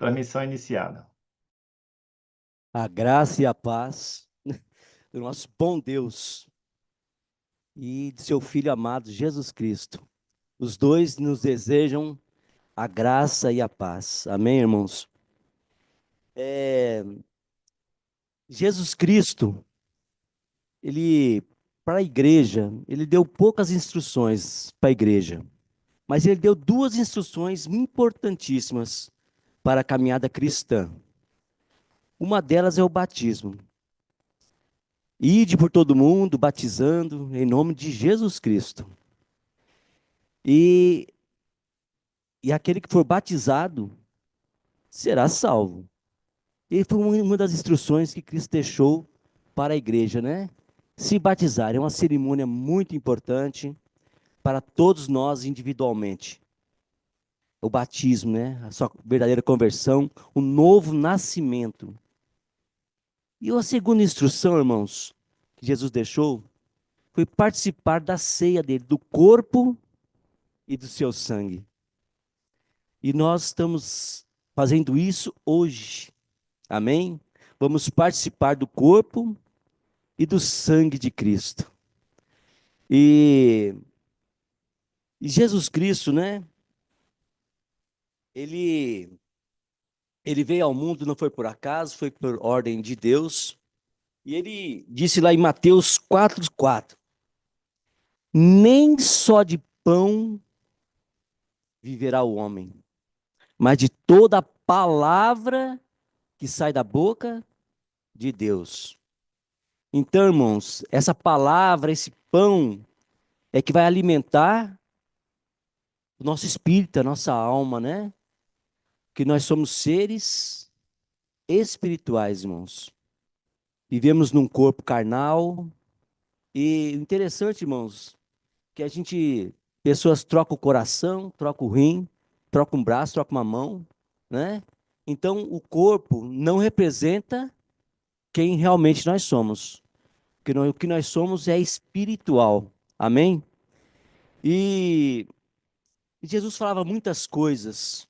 Transmissão iniciada. A graça e a paz do nosso bom Deus e de seu Filho amado Jesus Cristo. Os dois nos desejam a graça e a paz. Amém, irmãos? Jesus Cristo, ele, para a igreja, ele deu poucas instruções para a igreja, mas ele deu duas instruções importantíssimas para a caminhada cristã. Uma delas é o batismo. Ide por todo mundo, batizando em nome de Jesus Cristo. E, e aquele que for batizado será salvo. E foi uma das instruções que Cristo deixou para a igreja, né? Se batizar é uma cerimônia muito importante para todos nós individualmente. O batismo, né? A sua verdadeira conversão, o novo nascimento. E a segunda instrução, irmãos, que Jesus deixou, foi participar da ceia dele, do corpo e do seu sangue. E nós estamos fazendo isso hoje. Amém? Vamos participar do corpo e do sangue de Cristo. E, e Jesus Cristo, né? Ele, ele veio ao mundo, não foi por acaso, foi por ordem de Deus. E ele disse lá em Mateus 4:4: nem só de pão viverá o homem, mas de toda a palavra que sai da boca de Deus. Então, irmãos, essa palavra, esse pão, é que vai alimentar o nosso espírito, a nossa alma, né? Que nós somos seres espirituais, irmãos. Vivemos num corpo carnal. E interessante, irmãos, que pessoas trocam o coração, trocam o rim, trocam um braço, trocam uma mão, né? Então, o corpo não representa quem realmente nós somos. O que nós somos é espiritual. Amém? E Jesus falava muitas coisas.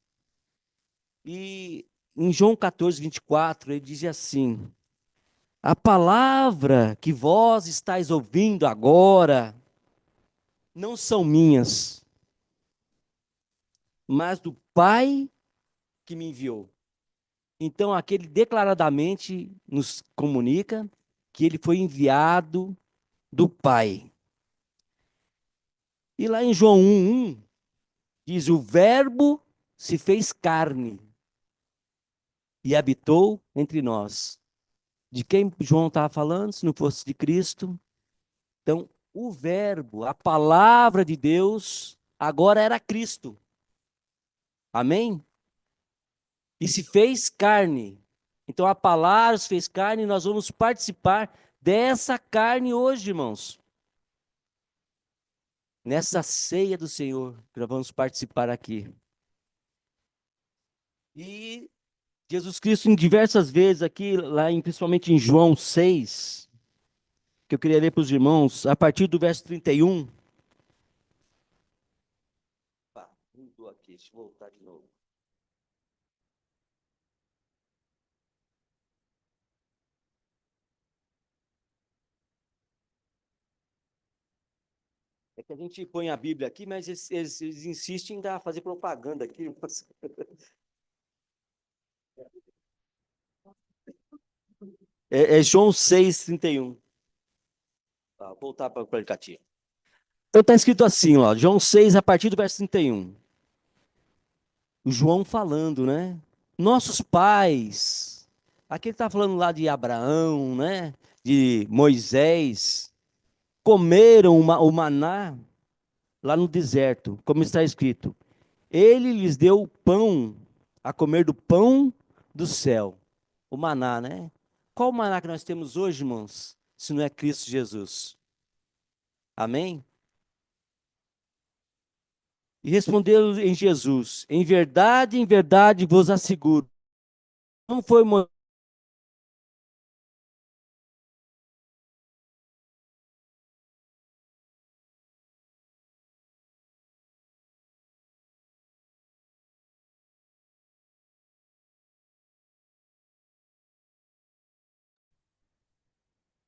E em João 14:24, ele dizia assim: a palavra que vós estáis ouvindo agora não são minhas, mas do Pai que me enviou. Então, aquele declaradamente nos comunica que ele foi enviado do Pai. E lá em João 1:1 diz: o Verbo se fez carne e habitou entre nós. De quem João estava falando, se não fosse de Cristo? Então, o Verbo, a palavra de Deus, agora era Cristo. Amém? E se fez carne. Então, a palavra se fez carne e nós vamos participar dessa carne hoje, irmãos. Nessa ceia do Senhor, que nós vamos participar aqui. E Jesus Cristo, em diversas vezes aqui, principalmente em João 6, que eu queria ler para os irmãos, a partir do verso 31. Mudou aqui, deixa eu voltar de novo. É que a gente põe a Bíblia aqui, mas eles insistem em fazer propaganda aqui. É João 6:31. Vou voltar para o aplicativo. Então está escrito assim, ó, João 6, a partir do verso 31. O João falando, né? Nossos pais. Aqui ele está falando lá de Abraão, né? De Moisés. Comeram o maná lá no deserto, como está escrito. Ele lhes deu o pão, a comer do pão do céu. O maná, né? Qual o maná que nós temos hoje, irmãos? Se não é Cristo Jesus. Amém? E respondeu em Jesus: em verdade vos asseguro, não foi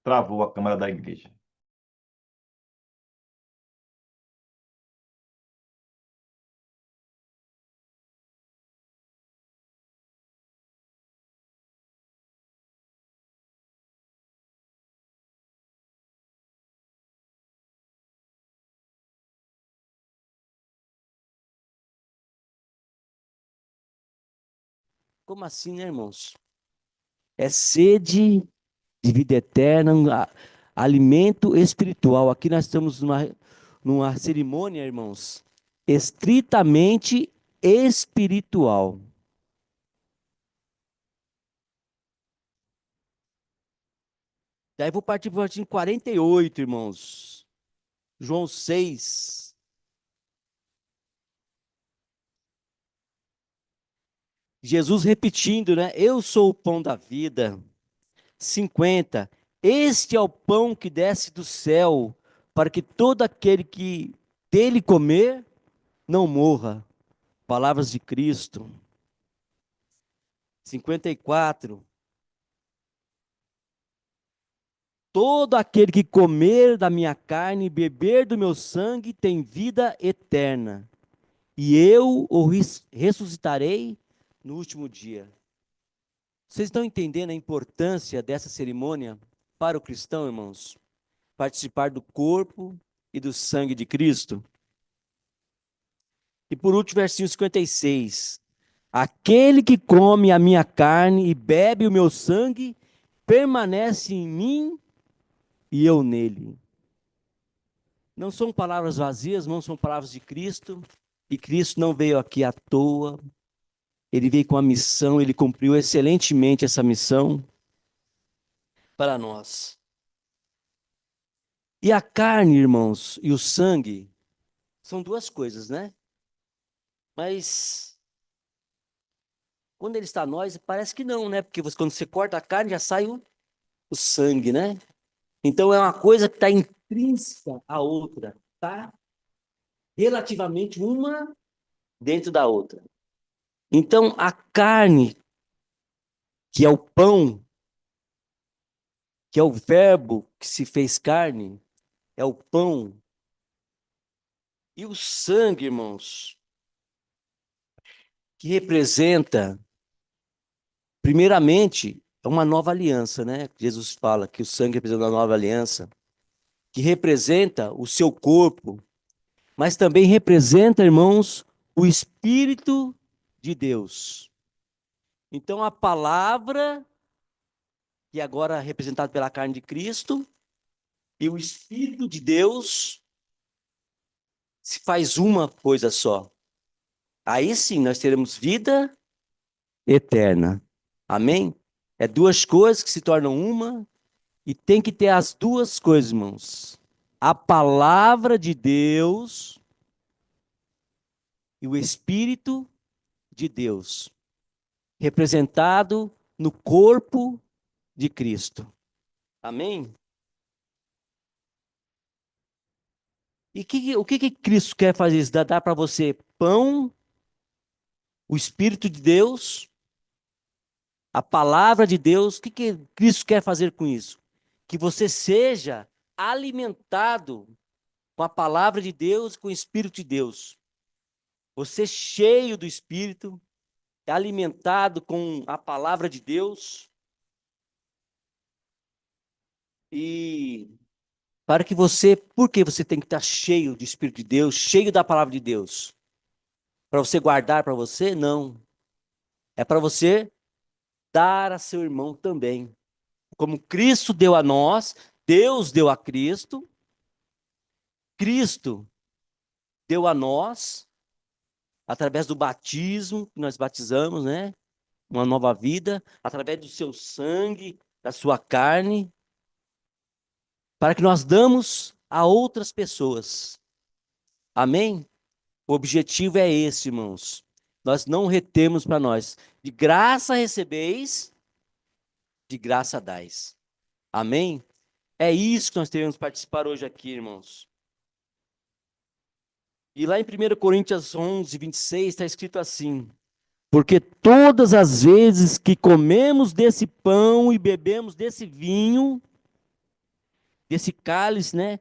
travou a câmera da igreja. Como assim, né, irmãos? É sede de vida eterna, alimento espiritual. Aqui nós estamos numa cerimônia, irmãos, estritamente espiritual. Daí vou partir para o versículo 48, irmãos. João 6. Jesus repetindo, né? Eu sou o pão da vida. 50. Este é o pão que desce do céu, para que todo aquele que dele comer não morra. Palavras de Cristo. 54. Todo aquele que comer da minha carne e beber do meu sangue tem vida eterna, e eu o ressuscitarei no último dia. Vocês estão entendendo a importância dessa cerimônia para o cristão, irmãos? Participar do corpo e do sangue de Cristo? E por último, versículo 56. Aquele que come a minha carne e bebe o meu sangue, permanece em mim e eu nele. Não são palavras vazias, não são palavras de Cristo. E Cristo não veio aqui à toa. Ele veio com a missão, ele cumpriu excelentemente essa missão para nós. E a carne, irmãos, e o sangue são duas coisas, né? Mas quando ele está em nós, parece que não, né? Porque quando você corta a carne, já sai o sangue, né? Então é uma coisa que está intrínseca à outra, tá? Relativamente uma dentro da outra. Então a carne, que é o pão, que é o verbo que se fez carne, é o pão. E o sangue, irmãos, que representa, primeiramente, é uma nova aliança, né? Jesus fala que o sangue representa uma nova aliança, que representa o seu corpo, mas também representa, irmãos, o Espírito de Deus. Então, a palavra, que agora é representada pela carne de Cristo, e o Espírito de Deus se faz uma coisa só. Aí sim nós teremos vida eterna. Amém? É duas coisas que se tornam uma e tem que ter as duas coisas, irmãos. A palavra de Deus e o Espírito de Deus, representado no corpo de Cristo. Amém? E o que Cristo quer fazer isso? Dar para você pão, o Espírito de Deus, a palavra de Deus. O que Cristo quer fazer com isso? Que você seja alimentado com a palavra de Deus, com o Espírito de Deus. Você cheio do Espírito, alimentado com a palavra de Deus. E para que você, por que você tem que estar cheio do Espírito de Deus, cheio da palavra de Deus? Para você guardar para você? Não. É para você dar a seu irmão também. Como Cristo deu a nós, Deus deu a Cristo, Cristo deu a nós, através do batismo, que nós batizamos, né? Uma nova vida, através do seu sangue, da sua carne, para que nós damos a outras pessoas. Amém? O objetivo é esse, irmãos. Nós não retemos para nós. De graça recebeis, de graça dais. Amém? É isso que nós devemos participar hoje aqui, irmãos. E lá em 1 Coríntios 11, 26, está escrito assim: porque todas as vezes que comemos desse pão e bebemos desse vinho, desse cálice, né?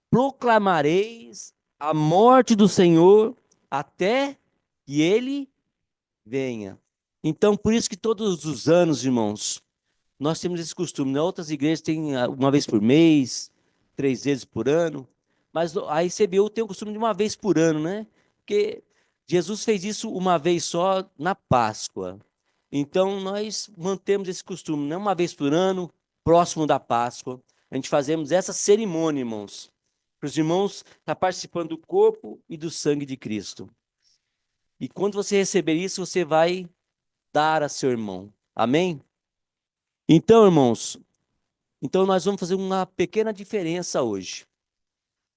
Proclamareis a morte do Senhor até que ele venha. Então, por isso que todos os anos, irmãos, nós temos esse costume, né? Outras igrejas têm uma vez por mês, 3 vezes por ano, mas a ICBU tem o costume de uma vez por ano, né? Porque Jesus fez isso uma vez só na Páscoa. Então nós mantemos esse costume, né? Uma vez por ano, próximo da Páscoa, a gente fazemos essa cerimônia, irmãos, para os irmãos estar participando do corpo e do sangue de Cristo. E quando você receber isso, você vai dar a seu irmão. Amém? Então, irmãos, então, nós vamos fazer uma pequena diferença hoje.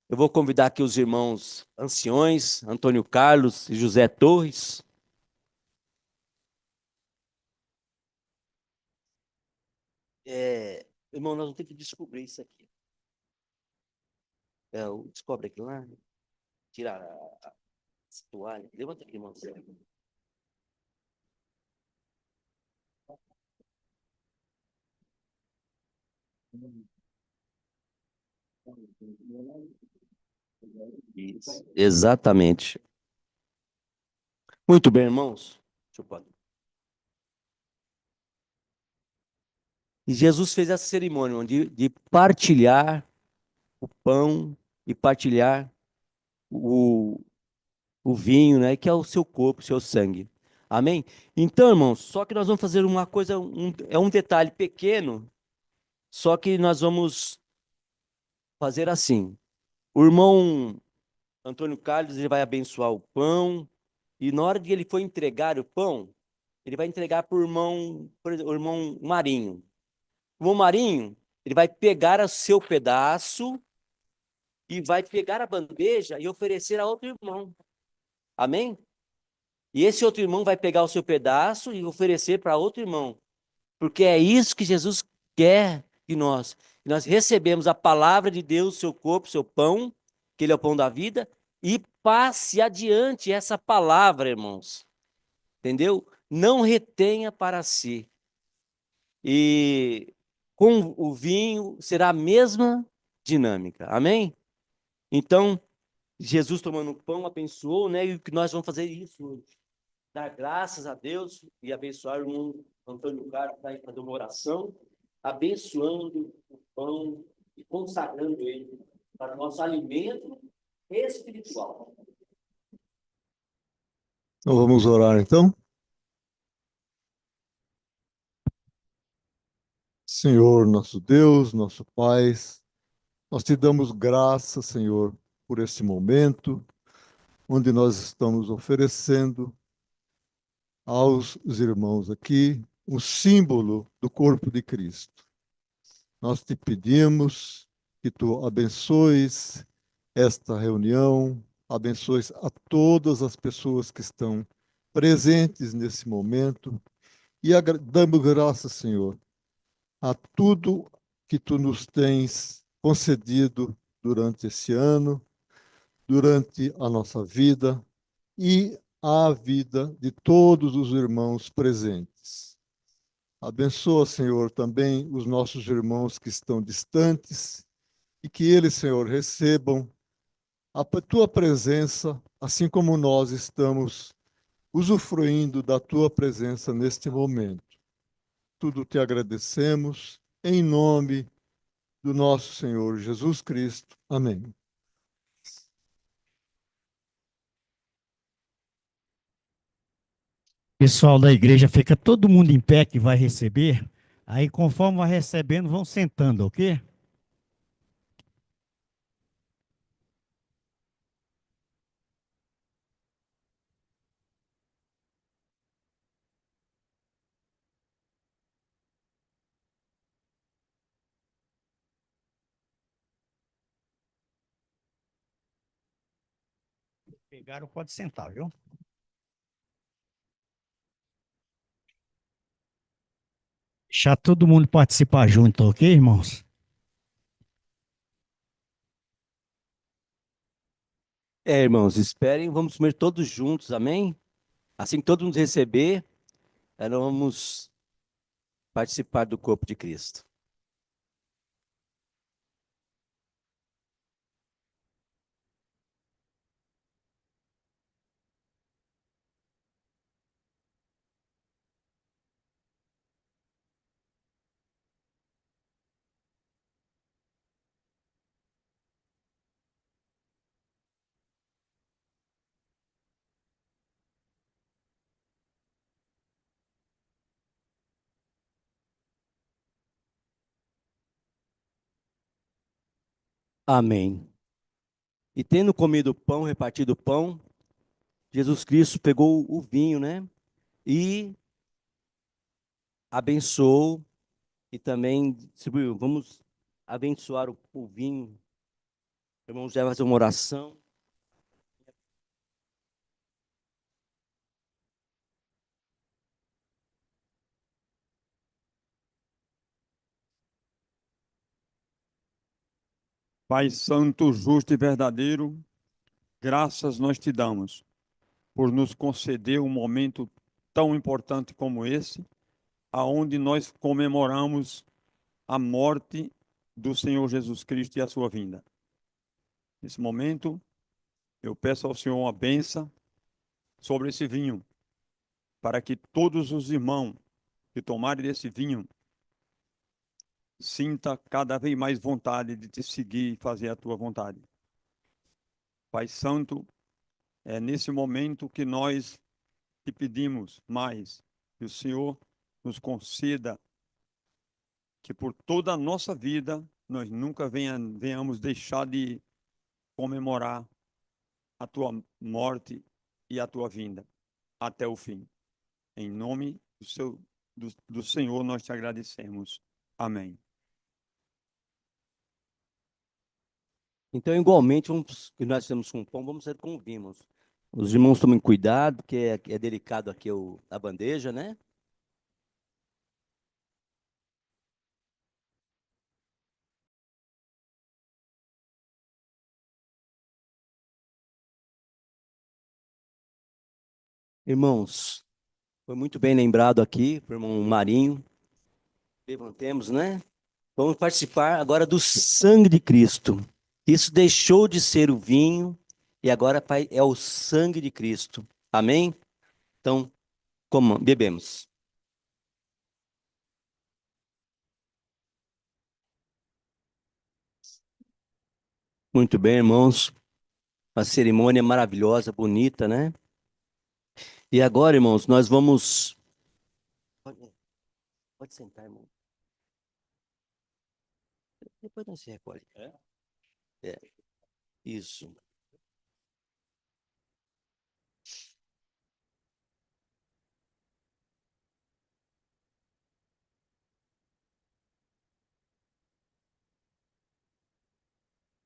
Eu vou convidar aqui os irmãos anciões, Antônio Carlos e José Torres. Irmão, nós vamos ter que descobrir isso aqui. Descobre aqui lá, tira a toalha. Levanta aqui, irmão. Isso, exatamente. Muito bem, irmãos. Deixa eu pôr. E Jesus fez essa cerimônia de partilhar o pão e partilhar o, o vinho, né, que é o seu corpo, o seu sangue. Amém? Então, irmãos, só que nós vamos fazer uma coisa, é um detalhe pequeno, só que nós vamos fazer assim. O irmão Antônio Carlos, ele vai abençoar o pão, e na hora de ele for entregar o pão, ele vai entregar para o irmão, por exemplo, o irmão Marinho. O irmão Marinho, ele vai pegar o seu pedaço e vai pegar a bandeja e oferecer a outro irmão. Amém? E esse outro irmão vai pegar o seu pedaço e oferecer para outro irmão. Porque é isso que Jesus quer de nós. Nós recebemos a palavra de Deus, seu corpo, seu pão, que ele é o pão da vida, e passe adiante essa palavra, irmãos. Entendeu? Não retenha para si. E com o vinho será a mesma dinâmica. Amém? Então, Jesus tomando o pão abençoou, né? E o que nós vamos fazer isso hoje. Dar graças a Deus e abençoar o irmão Antônio Carlos, vai fazer uma oração, abençoando o pão e consagrando ele para o nosso alimento espiritual. Então vamos orar então. Senhor, nosso Deus, nosso Pai, nós te damos graças, Senhor, por este momento onde nós estamos oferecendo aos irmãos aqui o símbolo do corpo de Cristo. Nós te pedimos que tu abençoes esta reunião, abençoes a todas as pessoas que estão presentes nesse momento e damos graças, Senhor, a tudo que tu nos tens concedido durante esse ano, durante a nossa vida e a vida de todos os irmãos presentes. Abençoa, Senhor, também os nossos irmãos que estão distantes e que eles, Senhor, recebam a tua presença, assim como nós estamos usufruindo da tua presença neste momento. Tudo te agradecemos em nome do nosso Senhor Jesus Cristo. Amém. Pessoal da igreja, fica todo mundo em pé que vai receber. Aí, conforme vai recebendo, vão sentando, ok? Pegaram, pode sentar, viu? Deixar todo mundo participar junto, ok, irmãos? Irmãos, esperem, vamos comer todos juntos, amém? Assim que todo mundo receber, nós vamos participar do corpo de Cristo. Amém. E tendo comido o pão, repartido o pão, Jesus Cristo pegou o vinho, né? E abençoou e também distribuiu. Vamos abençoar o vinho. Irmãos, vai fazer uma oração. Pai Santo, justo e verdadeiro, graças nós te damos por nos conceder um momento tão importante como esse, aonde nós comemoramos a morte do Senhor Jesus Cristo e a sua vinda. Nesse momento, eu peço ao Senhor uma bênção sobre esse vinho, para que todos os irmãos que tomarem desse vinho sinta cada vez mais vontade de te seguir e fazer a tua vontade. Pai Santo, é nesse momento que nós te pedimos mais, que o Senhor nos conceda que por toda a nossa vida nós nunca venhamos deixar de comemorar a tua morte e a tua vinda até o fim. Em nome do Senhor nós te agradecemos. Amém. Então, igualmente, que nós temos com o pão, vamos ser com o vinho. Irmãos. Os irmãos tomem cuidado, porque é delicado aqui a bandeja, né? Irmãos, foi muito bem lembrado aqui, o irmão Marinho. Levantemos, né? Vamos participar agora do sangue de Cristo. Isso deixou de ser o vinho e agora, Pai, é o sangue de Cristo. Amém? Então, como bebemos. Muito bem, irmãos. Uma cerimônia maravilhosa, bonita, né? E agora, irmãos, nós vamos. Pode sentar, irmão. Depois nós se recolhe. É, isso.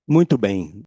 Muito bem.